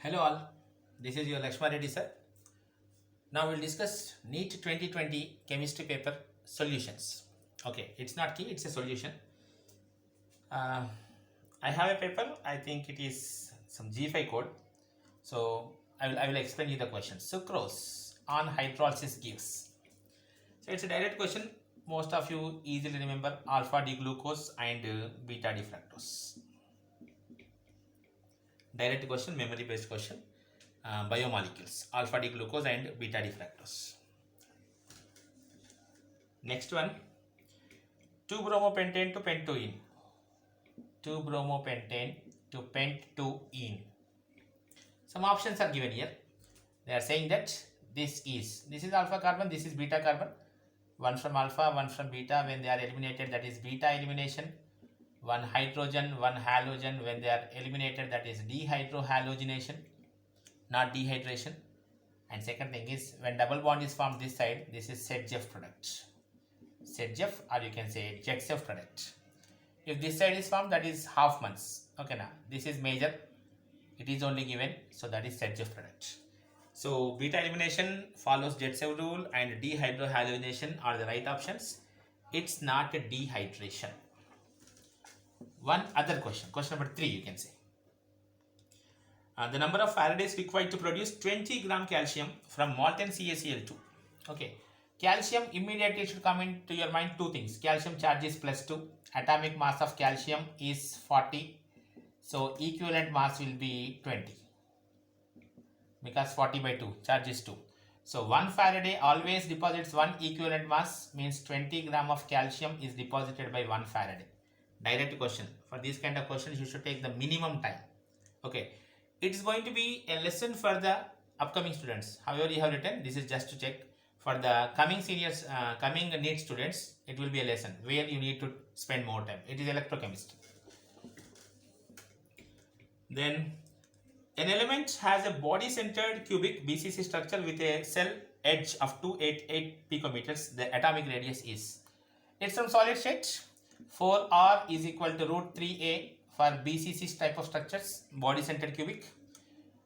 Hello all, this is your Lakshma Reddy sir. Now we'll discuss NEET 2020 chemistry paper solutions. Okay, it's not key, it's a solution. Uh, I have a paper, I think it is some G5 code. So I will explain you the question. Sucrose on hydrolysis gives. So it's a direct question. Most of you easily remember alpha D glucose and beta D fructose. Direct question, memory based question. Biomolecules alpha D glucose and beta D fructose. Next one, 2-bromopentane to pentoene. 2-bromopentane to pentoene. Some options are given here. They are saying that this is alpha carbon, this is beta carbon. One from alpha, one from beta. When they are eliminated, that is beta elimination. One hydrogen, one halogen. When they are eliminated, that is dehydrohalogenation, not dehydration. And second thing is, when double bond is formed this side, this is Sedgef product. Sedgef, or you can say Jexef product. If this side is formed, that is Hoffman's. Okay, now this is major. It is only given, so that is Sedgef product. So beta elimination follows Jexef rule and dehydrohalogenation are the right options. It's not a dehydration. One other question, question number 3, you can say. The number of Faradays required to produce 20 gram calcium from molten CaCl2. Okay, calcium immediately should come into your mind two things. Calcium charge is +2, atomic mass of calcium is 40, so equivalent mass will be 20 because 40 by 2, charge is 2. So 1 Faraday always deposits 1 equivalent mass, means 20 gram of calcium is deposited by 1 Faraday. Direct question. For these kind of questions, you should take the minimum time. Okay, it is going to be a lesson for the upcoming students. However, you have written, this is just to check. For the coming seniors, coming NEET students, it will be a lesson where you need to spend more time. It is electrochemistry. Then, an element has a body-centered cubic BCC structure with a cell edge of 288 picometers. The atomic radius is. It's from solid state. 4R is equal to root 3A for BCC type of structures, body-centered cubic.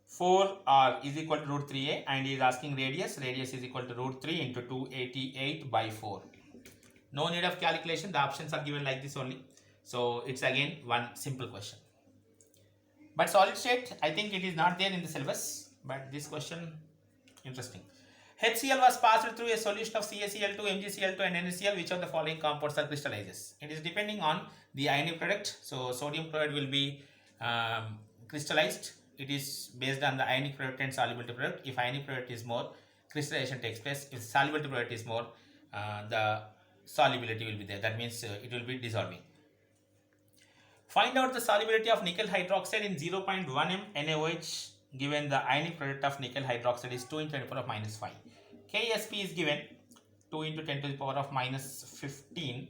4R is equal to root 3A, and he is asking radius. Radius is equal to root 3 into 288 by 4. No need of calculation. The options are given like this only. So it's again one simple question. But solid state, I think it is not there in the syllabus. But this question, interesting. HCl was passed through a solution of CaCl2, MgCl2 and NaCl. Which of the following compounds are crystallizes? It is depending on the ionic product. So sodium chloride will be crystallized. It is based on the ionic product and solubility product. If ionic product is more, crystallization takes place. If solubility product is more, the solubility will be there. That means it will be dissolving. Find out the solubility of nickel hydroxide in 0.1 m NaOH given the ionic product of nickel hydroxide is 2 into 10 to the power of minus 5. Ksp is given 2 into 10 to the power of minus 15.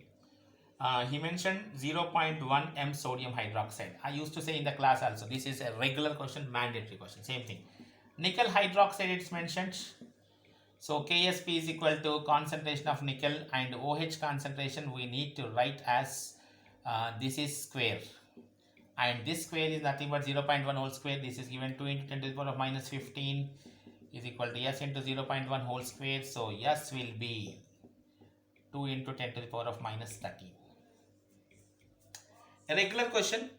He mentioned 0.1 m sodium hydroxide. I used to say in the class also, this is a regular question, mandatory question, same thing. Nickel hydroxide it's mentioned. So Ksp is equal to concentration of nickel, and OH concentration we need to write as this is square. And this square is nothing but 0.1 whole square. This is given 2 into 10 to the power of minus 15 is equal to S into 0.1 whole square. So S will be 2 into 10 to the power of minus 13. A regular question,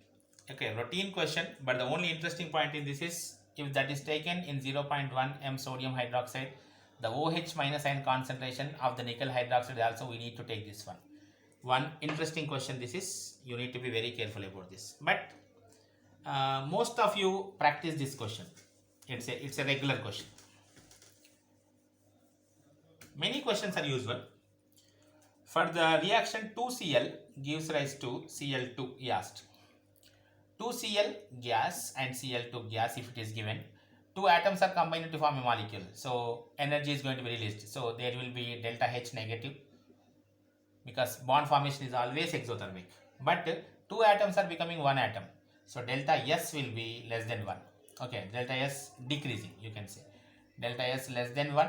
okay, routine question, but the only interesting point in this is if that is taken in 0.1 m sodium hydroxide, the OH minus ion concentration of the nickel hydroxide also we need to take this one. One interesting question this is, you need to be very careful about this. But most of you practice this question. It's a regular question. Many questions are usual. For the reaction 2Cl gives rise to Cl2, he asked. 2Cl gas and Cl2 gas, if it is given, two atoms are combined to form a molecule. So energy is going to be released. So there will be delta H negative, because bond formation is always exothermic. But two atoms are becoming one atom. So delta S will be less than 1. Okay, delta S decreasing, you can say. Delta S less than 1.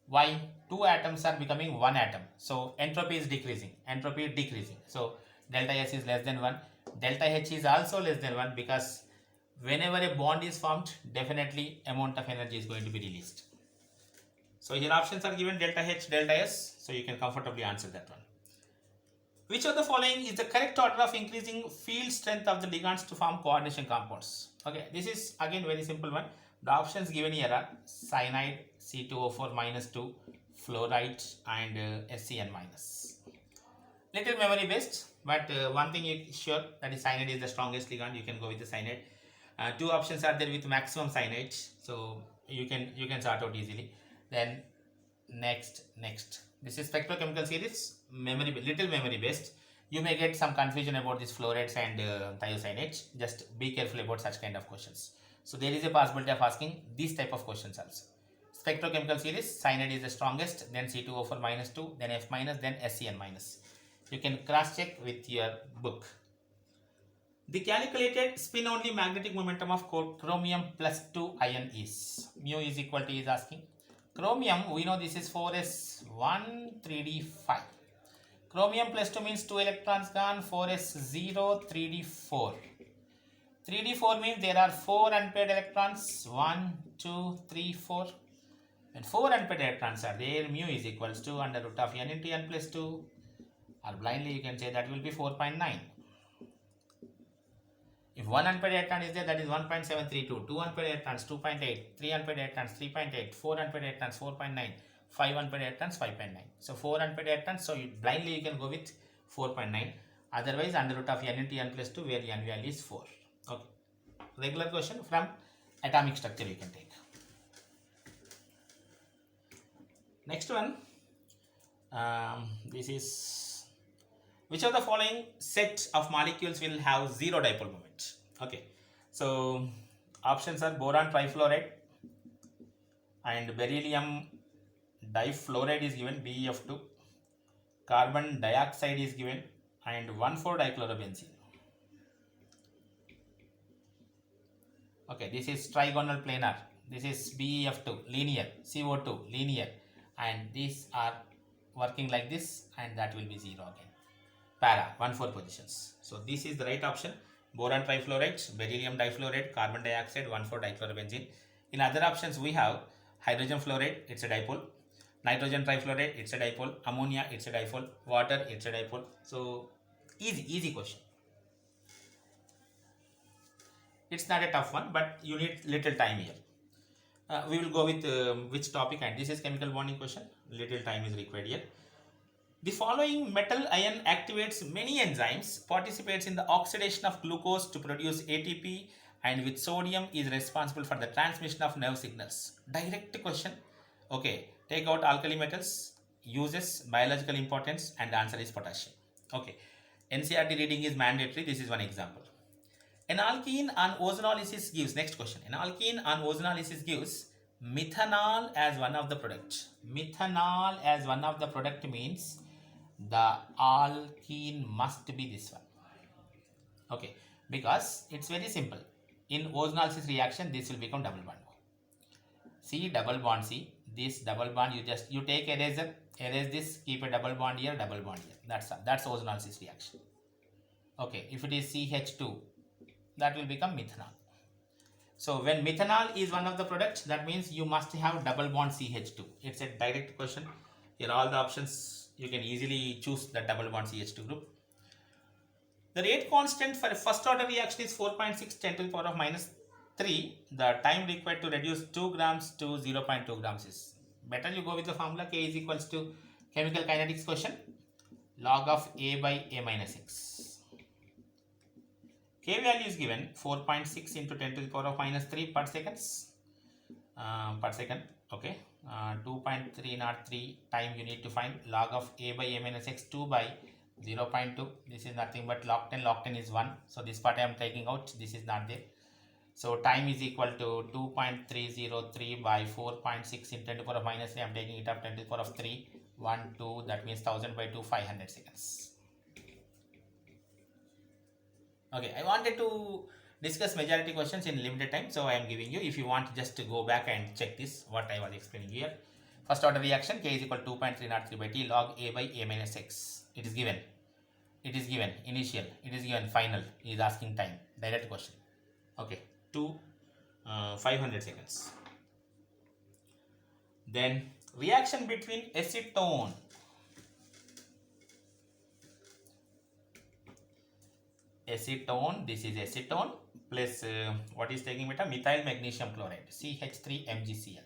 Why? Two atoms are becoming one atom. So entropy is decreasing. Entropy is decreasing. So delta S is less than 1. Delta H is also less than 1 because whenever a bond is formed, definitely amount of energy is going to be released. So here options are given delta H, delta S. So you can comfortably answer that one. Which of the following is the correct order of increasing field strength of the ligands to form coordination compounds? Okay, this is again very simple one. The options given here are cyanide, C2O4 minus 2, fluoride, and SCN minus. Little memory based, but one thing is sure, that is cyanide is the strongest ligand. You can go with the cyanide. Two options are there with maximum cyanide, so you can sort out easily. Then next, this is spectrochemical series, little memory based. You may get some confusion about these fluorides and thiocyanates. Just be careful about such kind of questions. So there is a possibility of asking these type of questions also. Spectrochemical series, cyanide is the strongest, then C2O4 minus 2, then F minus, then SCN minus. You can cross check with your book. The calculated spin only magnetic momentum of chromium plus 2 ion is mu is equal to, is asking. Chromium, we know this is 4s1 3d5. Chromium plus 2 means 2 electrons gone, 4s0 3d4. 3d4 means there are 4 unpaired electrons, 1 2 3 4. When 4 unpaired electrons are there, mu is equals to under root of n into n plus 2, or blindly you can say that will be 4.9. If 1 unpaired electron is there, that is 1.732, 2 unpaired electrons 2.8, 3 unpaired electrons 3.8, 4 unpaired electrons 4.9, 5 unpaired electrons 5.9. So 4 unpaired electrons, so blindly you can go with 4.9. Otherwise under root of n into n plus 2, where n value is 4. Okay. Regular question from atomic structure you can take. Next one, this is, which of the following set of molecules will have zero dipole moment? Okay, so options are boron trifluoride and beryllium difluoride is given, BeF2, carbon dioxide is given, and 1,4-dichlorobenzene. Okay, this is trigonal planar, this is BeF2, linear, CO2, linear, and these are working like this, and that will be 0 again. Para, 1,4 positions. So this is the right option. Boron trifluoride, beryllium difluoride, carbon dioxide, 1,4-dichlorobenzene. In other options we have hydrogen fluoride, it's a dipole. Nitrogen trifluoride, it's a dipole. Ammonia, it's a dipole. Water, it's a dipole. So easy question. It's not a tough one, but you need little time here. We will go with which topic, and this is chemical bonding question. Little time is required here. The following metal ion activates many enzymes, participates in the oxidation of glucose to produce ATP, and with sodium is responsible for the transmission of nerve signals. Direct question. Okay, take out alkali metals, uses, biological importance, and the answer is potassium. Okay, NCERT reading is mandatory. This is one example. An alkene on ozonolysis gives, next question, an alkene on ozonolysis gives methanol as one of the products. Methanol as one of the product means the alkene must be this one. Okay, because it's very simple. In ozonolysis reaction, this will become double bond. C, double bond C. This double bond, you take eraser, erase this, keep a double bond here, double bond here. That's ozonolysis reaction. Okay, if it is CH2, that will become methanol. So when methanol is one of the products, that means you must have double bond CH2. It's a direct question. Here all the options, you can easily choose the double bond CH2 group. The rate constant for a first order reaction is 4.6 10 to the power of minus 3. The time required to reduce 2 grams to 0.2 grams is, better you go with the formula K is equals to chemical kinetics question, log of A by A minus X. K value is given 4.6 into 10 to the power of minus 3 per seconds, per second. Okay, 2.303 time you need to find. Log of A by A minus X, 2 by 0.2. This is nothing but log 10 is 1. So this part I am taking out, this is not there. So time is equal to 2.303 by 4.6 in 10 to the power of minus 3. I am taking it up 10 to the power of 3. 1, 2, that means 1000 by 2, 500 seconds. Okay, I wanted to discuss majority questions in limited time, so I am giving you. If you want, just to go back and check this, what I was explaining here. First order reaction, K is equal to 2.303 by T log A by A minus X. It is given. It is given initial. It is given final. He is asking time. Direct question. Okay. to 500 seconds. Then reaction between acetone this is acetone plus what is taking beta, methyl magnesium chloride, CH3MgCl.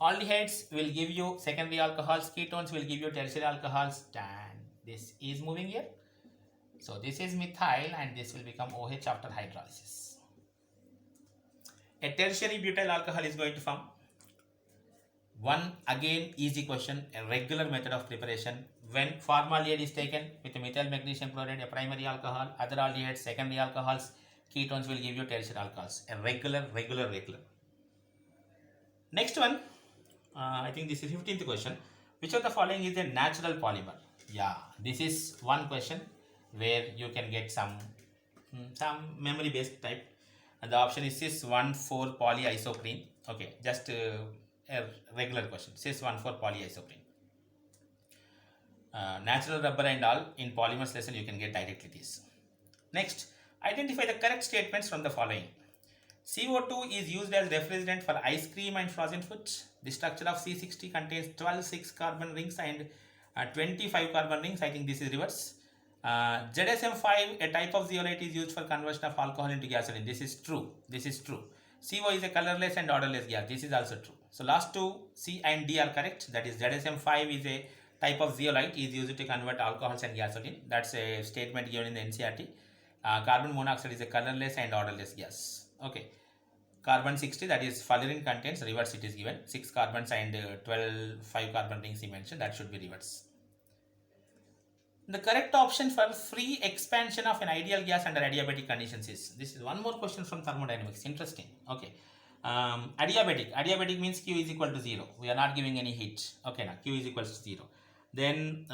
Aldehydes will give you secondary alcohols, ketones will give you tertiary alcohols, and this is moving here. So this is methyl and this will become OH after hydrolysis. A tertiary butyl alcohol is going to form. One again easy question, a regular method of preparation. When formaldehyde is taken with methyl magnesium chloride, a primary alcohol, other aldehydes, secondary alcohols, ketones will give you tertiary alcohols. A regular. Next one, I think this is 15th question. Which of the following is a natural polymer? Yeah, this is one question where you can get some memory based type. And the option is cis-1,4 polyisoprene. Okay, just a regular question. Cis-1,4 polyisoprene. Natural rubber and all in polymers lesson you can get directly this. Next, identify the correct statements from the following. CO2 is used as refrigerant for ice cream and frozen foods. The structure of C60 contains 12 6-carbon rings and 25 carbon rings. I think this is reverse. ZSM5, a type of zeolite, is used for conversion of alcohol into gasoline. This is true. CO is a colorless and odorless gas. This is also true. So last two, C and D are correct. That is ZSM5 is a type of zeolite, is used to convert alcohols and gasoline. That's a statement given in the NCERT. Carbon monoxide is a colorless and odorless gas. Okay. Carbon 60, that is fullerene contains, reverse it is given. 6 carbons and 12 5 carbon rings he mentioned, that should be reverse. The correct option for free expansion of an ideal gas under adiabatic conditions is, this is one more question from thermodynamics, interesting. Okay. Adiabatic means Q is equal to 0. We are not giving any heat. Okay, now Q is equal to 0. Then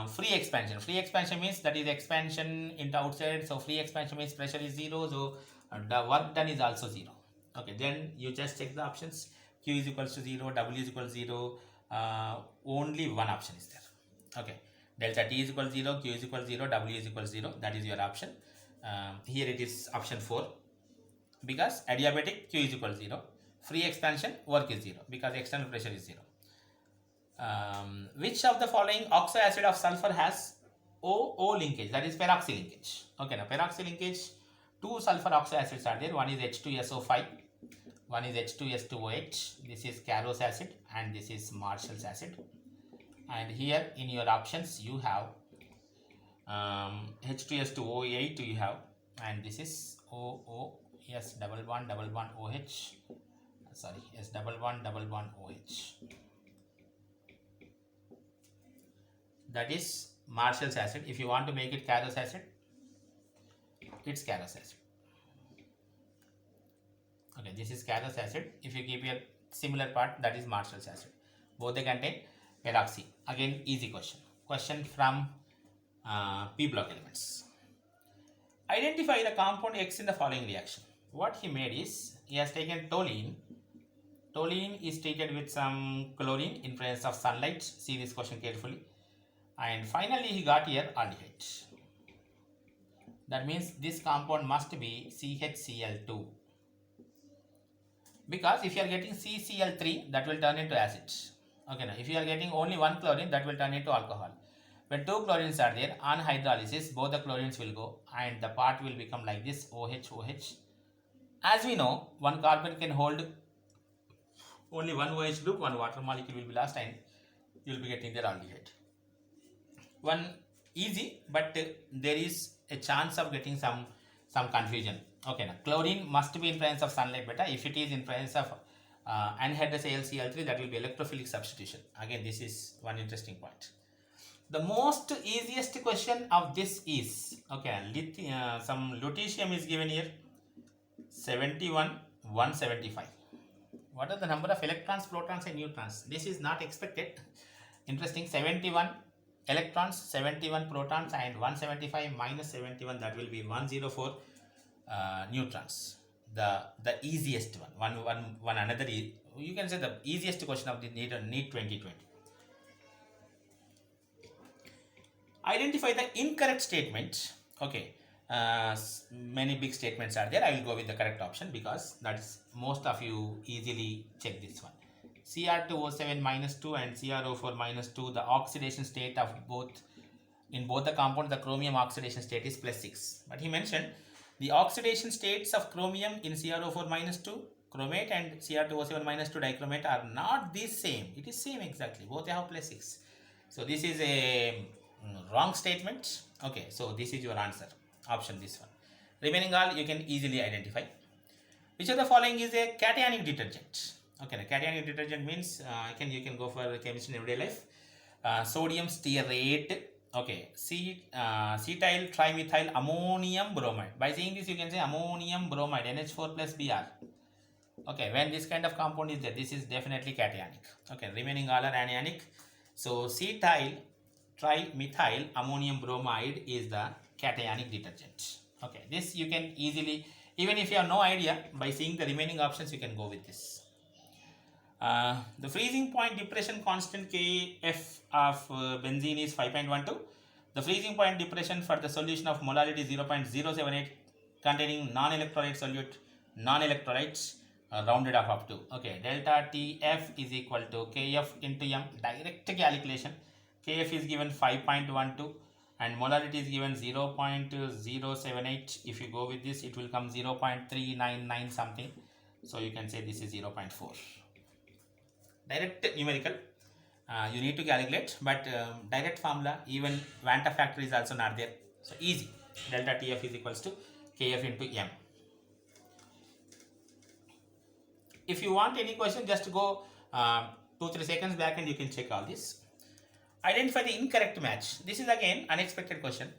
free expansion means that is expansion into outside. So free expansion means pressure is 0. So the work done is also 0. Okay, then you just check the options. Q is equal to 0, W is equal to 0. Only one option is there. Okay, delta T is equal to 0, Q is equal to 0, W is equal to 0. That is your option. Here it is option 4. Because adiabatic, Q is equal to 0. Free expansion, work is 0 because external pressure is 0. Which of the following oxo acid of sulfur has O linkage, that is peroxy linkage? Okay, now peroxy linkage, two sulfur oxo acids are there. One is H2SO5, one is H2S2OH. This is Carros acid and this is Marshall's acid. And here in your options you have H2S2O8 you have, and this is S double one OH. Sorry, S double one OH. That is Marshall's acid. If you want to make it Carros acid, it's Carros acid. Okay, this is Carros acid. If you keep your similar part, that is Marshall's acid. Both they contain peroxy. Again, easy question. Question from P block elements. Identify the compound X in the following reaction. What he made is, he has taken toluene. Toluene is treated with some chlorine in presence of sunlight. See this question carefully. And finally he got here aldehyde. That means this compound must be CHCl2. Because if you are getting CCl3, that will turn into acid. Okay, now if you are getting only one chlorine, that will turn into alcohol. When two chlorines are there, on hydrolysis, both the chlorines will go and the part will become like this, OH. As we know, one carbon can hold only one OH group, one water molecule will be lost and you will be getting their aldehyde. One easy, but there is a chance of getting some confusion. Okay, now chlorine must be in presence of sunlight beta. If it is in presence of anhydrous AlCl3, that will be electrophilic substitution. Again, this is one interesting point. The most easiest question of this is, okay, some lutetium is given here, 71, 175. What are the number of electrons, protons and neutrons? This is not expected. Interesting. 71 electrons, 71 protons and 175 minus 71, that will be 104 neutrons. The easiest one another is, you can say the easiest question of the NEET 2020. Identify the incorrect statement. Okay, Many big statements are there. I will go with the correct option because that's most of you easily check this one. Cr2O7 minus 2 and CrO4 minus 2, the oxidation state of both in both the compound, the chromium oxidation state is plus 6. But he mentioned the oxidation states of chromium in CrO4 minus 2 chromate and Cr2O7 minus 2 dichromate are not the same. It is same exactly. Both have plus 6. So this is a wrong statement. Okay, so this is your answer. Option this one. Remaining all you can easily identify. Which of the following is a cationic detergent? Okay, the cationic detergent means you can go for chemistry in everyday life. Sodium stearate. Okay, cetyl trimethyl ammonium bromide. By saying this, you can say ammonium bromide NH4 plus Br. Okay, when this kind of compound is there, this is definitely cationic. Okay, remaining all are anionic. So cetyl trimethyl ammonium bromide is the cationic detergent. Okay, this you can easily, even if you have no idea, by seeing the remaining options you can go with this. The freezing point depression constant Kf of benzene is 5.12. The freezing point depression for the solution of molality is 0.078 containing non-electrolyte solute, non-electrolytes rounded off up to. Okay, delta Tf is equal to Kf into m, direct calculation. Kf is given 5.12 and molality is given 0.078. If you go with this, it will come 0.399 something. So you can say this is 0.4. Direct numerical, you need to calculate, but direct formula, even Vanta factor is also not there. So easy. Delta Tf is equals to Kf into m. If you want any question, just go 2-3 seconds back and you can check all this. Identify the incorrect match. This is again unexpected question.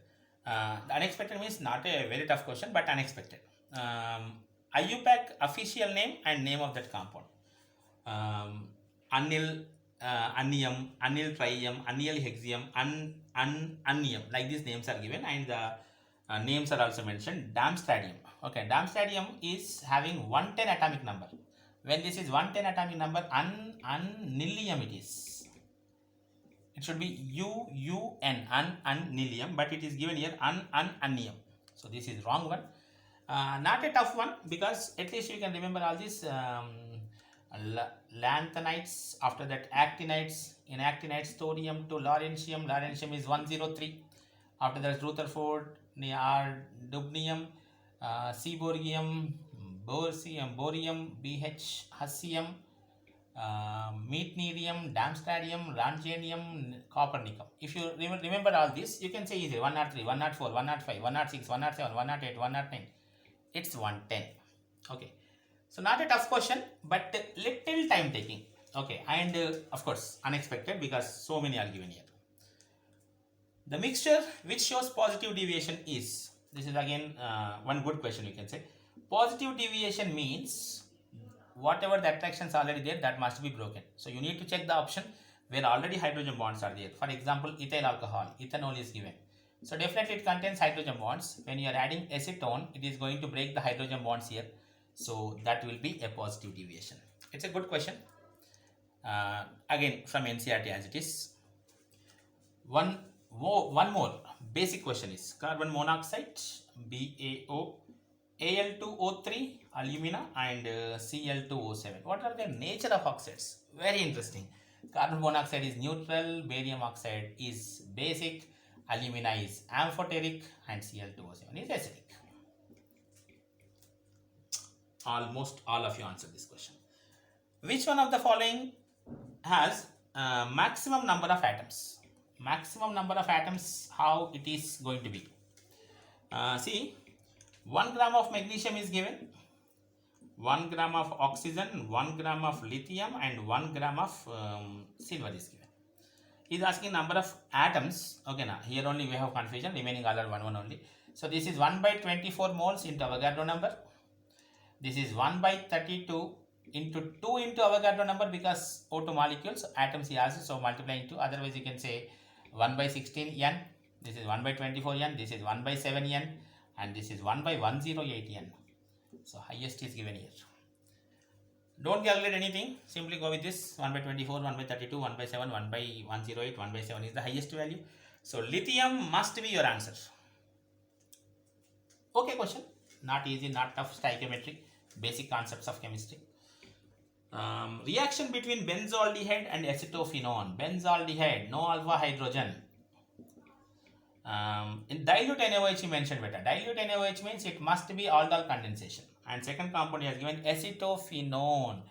The unexpected means not a very tough question, but unexpected. IUPAC official name and name of that compound. Anil annium, anil trium, anil hexium, annium, like these names are given, and the names are also mentioned. Darmstadtium. Okay, Darmstadtium is having 110 atomic number. When this is 110 atomic number, anilium it is. It should be UUN, anilium, but it is given here annium. So this is wrong one. Not a tough one, because at least you can remember all these lanthanides, after that actinides, in actinides thorium to lawrencium, lawrencium is 103, after that Rutherford, dubnium, seaborgium, borium, BH, hassium, meitnerium, Darmstadtium, Röntgenium, Copernicum. If you remember all this, you can say easily 103, 104, 105, 106, 107, 108, 109. It's 110. Okay. So not a tough question, but little time taking. Okay, and of course unexpected, because so many are given here. The mixture which shows positive deviation is, this is again one good question you can say. Positive deviation means whatever the attractions already there, that must be broken. So you need to check the option where already hydrogen bonds are there. For example, ethyl alcohol, ethanol is given. So definitely it contains hydrogen bonds. When you are adding acetone, it is going to break the hydrogen bonds here. So that will be a positive deviation. It's a good question. Again from NCERT as it is. One more basic question is carbon monoxide, BaO, Al2O3, alumina, and Cl2O7. What are the nature of oxides? Very interesting. Carbon monoxide is neutral, barium oxide is basic, alumina is amphoteric, and Cl2O7 is acidic. Almost all of you answered this question. Which one of the following has maximum number of atoms? Maximum number of atoms, how it is going to be? See, 1 gram of magnesium is given, 1 gram of oxygen, 1 gram of lithium, and 1 gram of silver is given. He is asking number of atoms. Okay, now here only we have confusion, remaining all are 1 only. So this is 1 by 24 moles into Avogadro number. This is 1 by 32 into 2 into Avogadro number, because O2 molecules, atoms he has, so multiply into, otherwise you can say 1 by 16 n, this is 1 by 24 n, this is 1 by 7 n, and this is 1 by 108 n. So highest is given here. Don't calculate anything, simply go with this 1 by 24, 1 by 32, 1 by 7, 1 by 108, 1 by 7 is the highest value. So lithium must be your answer. Okay question, not easy, not tough, stoichiometry, basic concepts of chemistry. Reaction between benzaldehyde and acetophenone. Benzaldehyde, no alpha hydrogen. In dilute NaOH mentioned better. Dilute NaOH means it must be aldol condensation. And second compound he has given acetophenone.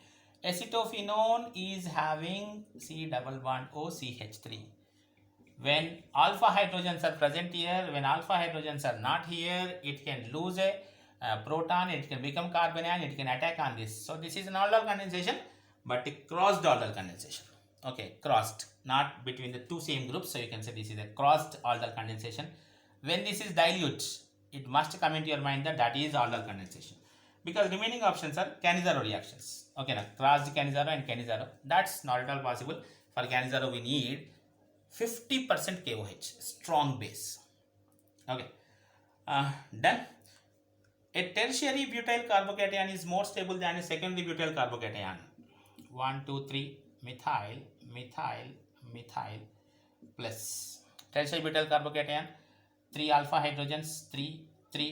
Acetophenone is having C double bond OCH3. When alpha hydrogens are present here, when alpha hydrogens are not here, it can lose a proton, it can become carbanion, it can attack on this. So this is an aldol condensation, but a crossed aldol condensation. Okay, crossed, not between the two same groups. So you can say this is a crossed aldol condensation. When this is dilute, it must come into your mind that that is aldol condensation, because remaining options are Cannizzaro reactions. Okay, now crossed Cannizzaro and Cannizzaro, that's not at all possible. For Cannizzaro we need 50% KOH, strong base. Okay, done. A tertiary butyl carbocation is more stable than a secondary butyl carbocation. 1, 2, 3, methyl, methyl, methyl plus tertiary butyl carbocation, 3 alpha hydrogens, 3,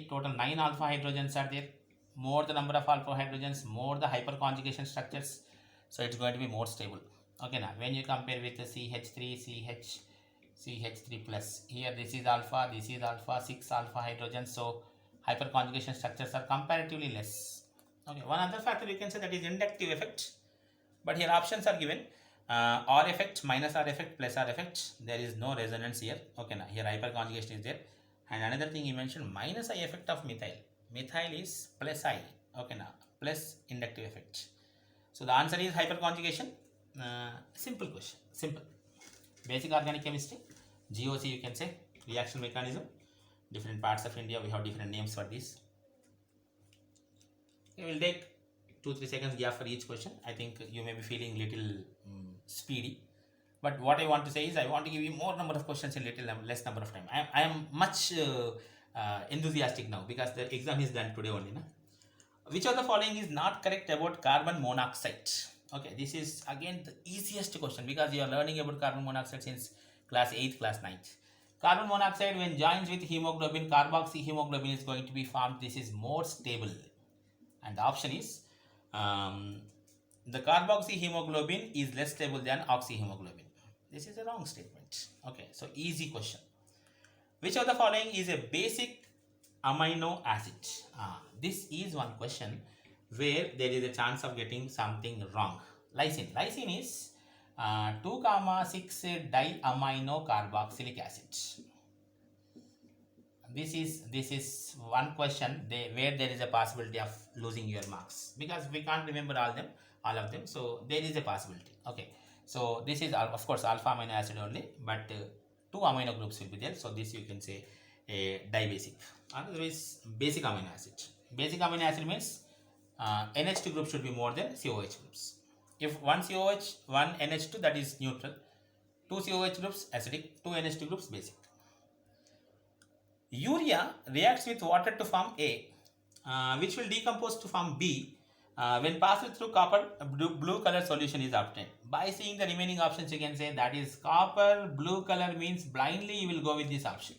total 9 alpha hydrogens are there. More the number of alpha hydrogens, more the hyperconjugation structures, so it's going to be more stable. Okay, now when you compare with the CH3 CH3 plus, here this is alpha, 6 alpha hydrogens, so hyperconjugation structures are comparatively less. Okay, one other factor you can say, that is inductive effect, but here options are given, R effect, minus R effect, plus R effect. There is no resonance here. Okay, now here hyperconjugation is there. And another thing he mentioned, minus I effect of methyl. Methyl is plus I. Okay, now plus inductive effect. So the answer is hyperconjugation. Simple question, simple. Basic organic chemistry, GOC you can say, reaction mechanism. Different parts of India we have different names for this. We will take 2-3 seconds gap for each question. I think you may be feeling little speedy, but what I want to say is I want to give you more number of questions in little less number of time. I am much enthusiastic now because the exam is done today only. Na? Which of the following is not correct about carbon monoxide? Okay, this is again the easiest question because you are learning about carbon monoxide since class 8th, class 9th. Carbon monoxide when joins with hemoglobin, carboxyhemoglobin is going to be formed. This is more stable, and the option is the carboxyhemoglobin is less stable than oxyhemoglobin. This is a wrong statement. Okay, so easy question. Which of the following is a basic amino acid? This is one question where there is a chance of getting something wrong. Lysine. Lysine is 2,6-diamino carboxylic acid. This is one question where there is a possibility of losing your marks because we can't remember all of them. So there is a possibility. Okay. So this is of course alpha amino acid only, but 2 amino groups will be there. So this you can say a dibasic. Otherwise basic amino acid. Basic amino acid means NH2 group should be more than COH groups. If one COH, one NH2, that is neutral. 2 COH groups acidic, 2 NH2 groups basic. Urea reacts with water to form A, which will decompose to form B. When passed through copper, blue color solution is obtained. By seeing the remaining options, you can say that is copper, blue color means blindly you will go with this option.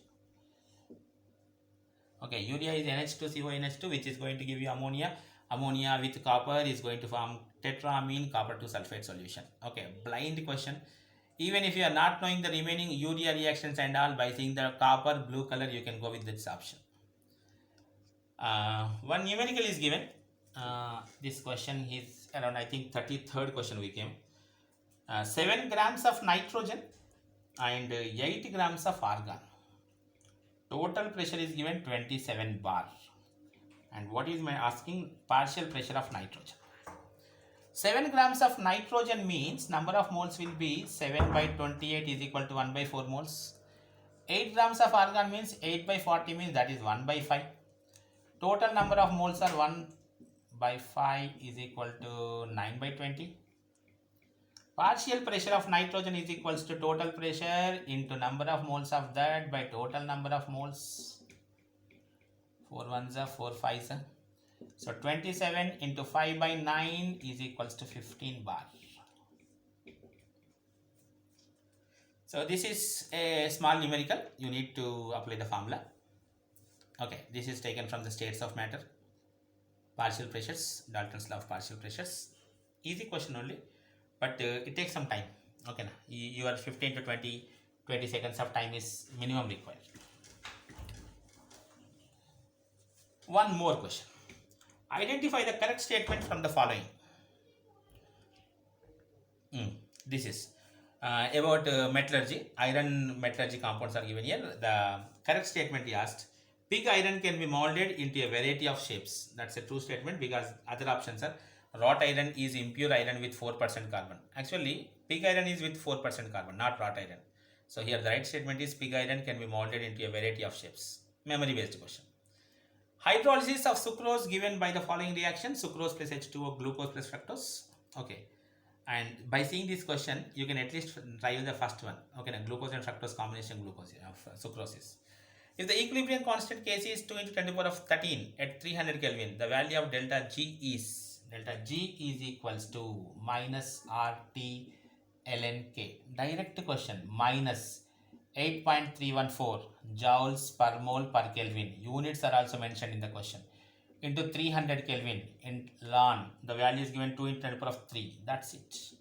Okay, urea is NH2CONH2, which is going to give you ammonia. Ammonia with copper is going to form tetramine copper 2 sulfate solution. Okay, blind question. Even if you are not knowing the remaining urea reactions and all, by seeing the copper blue color, you can go with this option. One numerical is given. This question is around, I think, 33rd question we came. 7 grams of nitrogen and 8 grams of argon. Total pressure is given 27 bar. And what is my asking? Partial pressure of nitrogen. 7 grams of nitrogen means number of moles will be 7 by 28 is equal to 1 by 4 moles. 8 grams of argon means 8 by 40 means that is 1 by 5. Total number of moles are 1 by 5 is equal to 9 by 20. Partial pressure of nitrogen is equals to total pressure into number of moles of that by total number of moles. 4 ones are 4 5s are. So 27 into 5 by 9 is equals to 15 bar. So this is a small numerical. You need to apply the formula. Okay, this is taken from the states of matter, partial pressures, Dalton's law of partial pressures. Easy question only, but it takes some time. Okay, your 15 to 20 seconds of time is minimum required. One more question. Identify the correct statement from the following. This is about metallurgy. Iron metallurgy compounds are given here. The correct statement he asked: pig iron can be molded into a variety of shapes. That's a true statement because other options are wrought iron is impure iron with 4% carbon. Actually, pig iron is with 4% carbon, not wrought iron. So here the right statement is pig iron can be molded into a variety of shapes. Memory based question. Hydrolysis of sucrose given by the following reaction: sucrose plus H2O, glucose plus fructose. Okay. And by seeing this question, you can at least try the first one. Okay, now glucose and fructose combination glucose of sucrose. If the equilibrium constant Kc is 2 into 10 to the power of 13 at 300 Kelvin, the value of delta G is equals to minus RT ln K. Direct question, minus 8.314 joules per mole per Kelvin. Units are also mentioned in the question. Into 300 Kelvin in ln, the value is given 2 into 10 to the power of 3. That's it.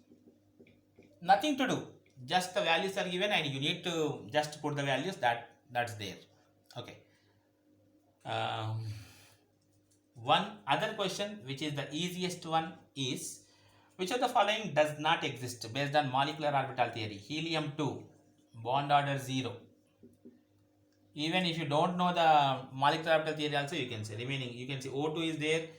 Nothing to do. Just the values are given and you need to just put the values that's there. Okay. One other question, which is the easiest one, is which of the following does not exist based on molecular orbital theory? Helium-2, bond order 0. Even if you don't know the molecular orbital theory also, you can say remaining, you can say O2 is there,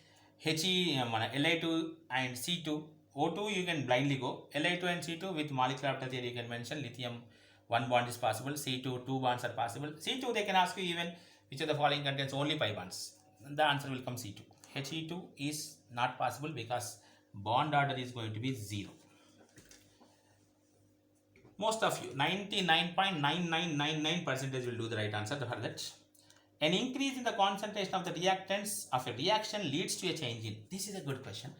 Li2 and C2. O2 you can blindly go, Li2 and C2 with molecular orbital theory you can mention. Lithium 1 bond is possible, C2 2 bonds are possible. C2 they can ask you even which of the following contains only pi bonds. The answer will come C2. He2 is not possible because bond order is going to be 0. Most of you, 99.9999% will do the right answer for that. An increase in the concentration of the reactants of a reaction leads to a change in. This is a good question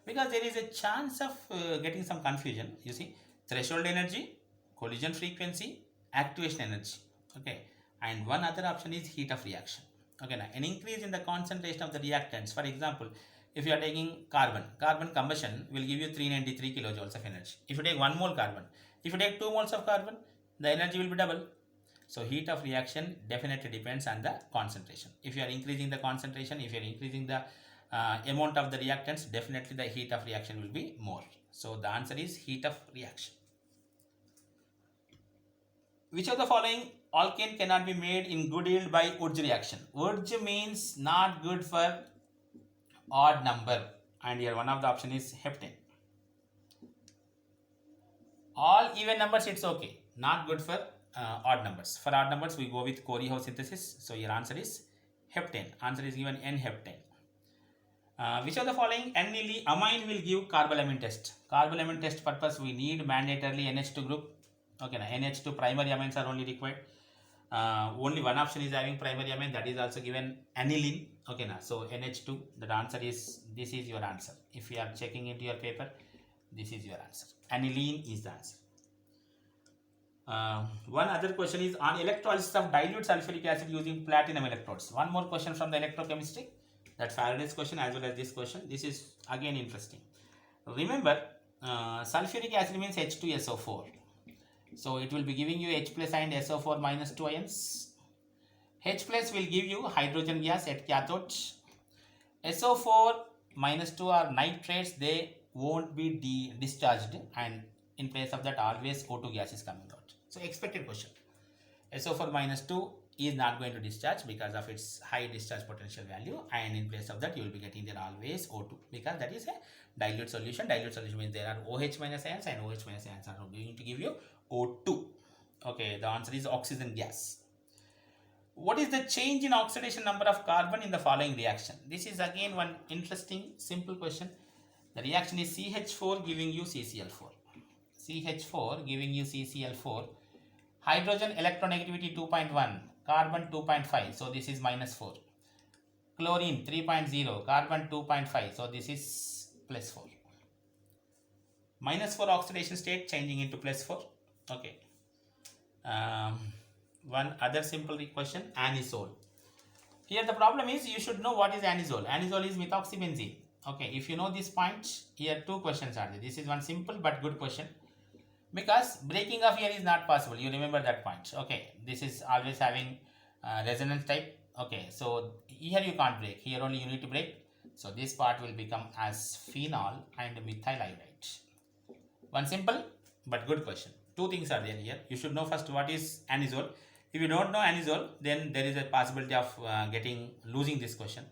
because there is a chance of getting some confusion. You see, threshold energy, collision frequency, activation energy. Okay, and one other option is heat of reaction. Okay, now an increase in the concentration of the reactants. For example, if you are taking carbon combustion will give you 393 kilojoules of energy. If you take 1 mole carbon, if you take 2 moles of carbon, the energy will be double. So heat of reaction definitely depends on the concentration. If you are increasing the concentration, if you are increasing the amount of the reactants, definitely the heat of reaction will be more. So the answer is heat of reaction. Which of the following alkane cannot be made in good yield by Wurtz reaction? Wurtz means not good for odd number, and here one of the option is heptane. All even numbers it's okay, not good for odd numbers. For odd numbers we go with Corey-Howe synthesis. So your answer is heptane. Answer is given N-heptane. Which of the following amine will give carbolamine test? Carbolamine test purpose we need mandatorily NH2 group. Okay, now NH2 primary amines are only required. Only one option is having primary amine, that is also given aniline. Okay, now so NH2, the answer is, this is your answer. If you are checking into your paper, this is your answer. Aniline is the answer. One other question is on electrolysis of dilute sulfuric acid using platinum electrodes. One more question from the electrochemistry, that Faraday's question as well as this question. This is again interesting. Remember, sulfuric acid means H2SO4. So it will be giving you H plus and SO4 minus 2 ions. H plus will give you hydrogen gas at cathode. SO4 minus 2 are nitrates, they won't be discharged, and in place of that always O2 gas is coming out. So expected question. SO4 minus 2 is not going to discharge because of its high discharge potential value, and in place of that you will be getting there always O2 because that is a dilute solution. Dilute solution means there are OH minus ions, and OH minus ions are going to give you O2. Okay, the answer is oxygen gas. What is the change in oxidation number of carbon in the following reaction? This is again one interesting simple question. The reaction is CH4 giving you CCl4. CH4 giving you CCl4. Hydrogen electronegativity 2.1, carbon 2.5, so this is minus 4. Chlorine 3.0, carbon 2.5, so this is plus 4. Minus 4 oxidation state changing into plus 4. Okay. One other simple question, anisole. Here the problem is you should know what is anisole. Anisole is methoxybenzene. Okay, if you know this point, here two questions are there. This is one simple but good question, because breaking of here is not possible. You remember that point. Okay, this is always having resonance type. Okay, so here you can't break. Here only you need to break. So this part will become as phenol and methyl iodide. One simple but good question. Two things are there here. You should know first what is anisole. If you don't know anisole, then there is a possibility of losing this question.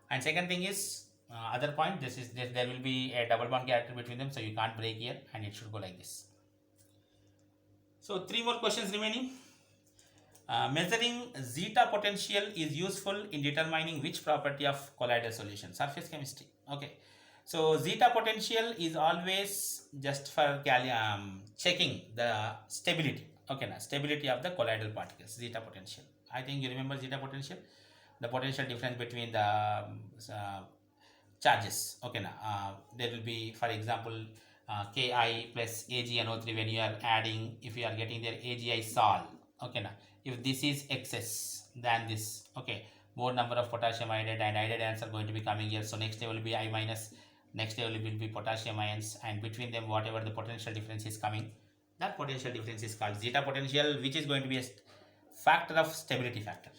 And second thing is other point. There will be a double bond character between them, so you can't break here, and it should go like this. So three more questions remaining. Measuring zeta potential is useful in determining which property of colloidal solution. Surface chemistry. Okay. So zeta potential is always just for checking the stability. Okay, now stability of the colloidal particles. Zeta potential. I think you remember zeta potential, the potential difference between the charges. Okay, now there will be, for example, Ki plus AgNO3 when you are adding. If you are getting their AgI sol. Okay, now if this is excess than this, okay, more number of potassium iodide and iodide ions are going to be coming here. So next day will be I minus, next day will be potassium ions, and between them whatever the potential difference is coming, that potential difference is called zeta potential, which is going to be a factor of stability factor.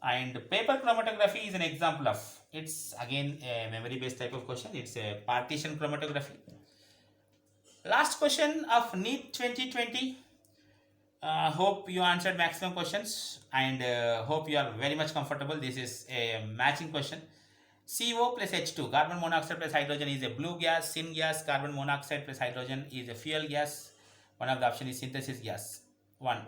And paper chromatography is an example of, it's again a memory based type of question. It's a partition chromatography. Last question of NEET 2020. Hope you answered maximum questions, and hope you are very much comfortable. This is a matching question. CO plus H2, carbon monoxide plus hydrogen is a blue gas. Syngas, carbon monoxide plus hydrogen is a fuel gas. One of the option is synthesis gas. One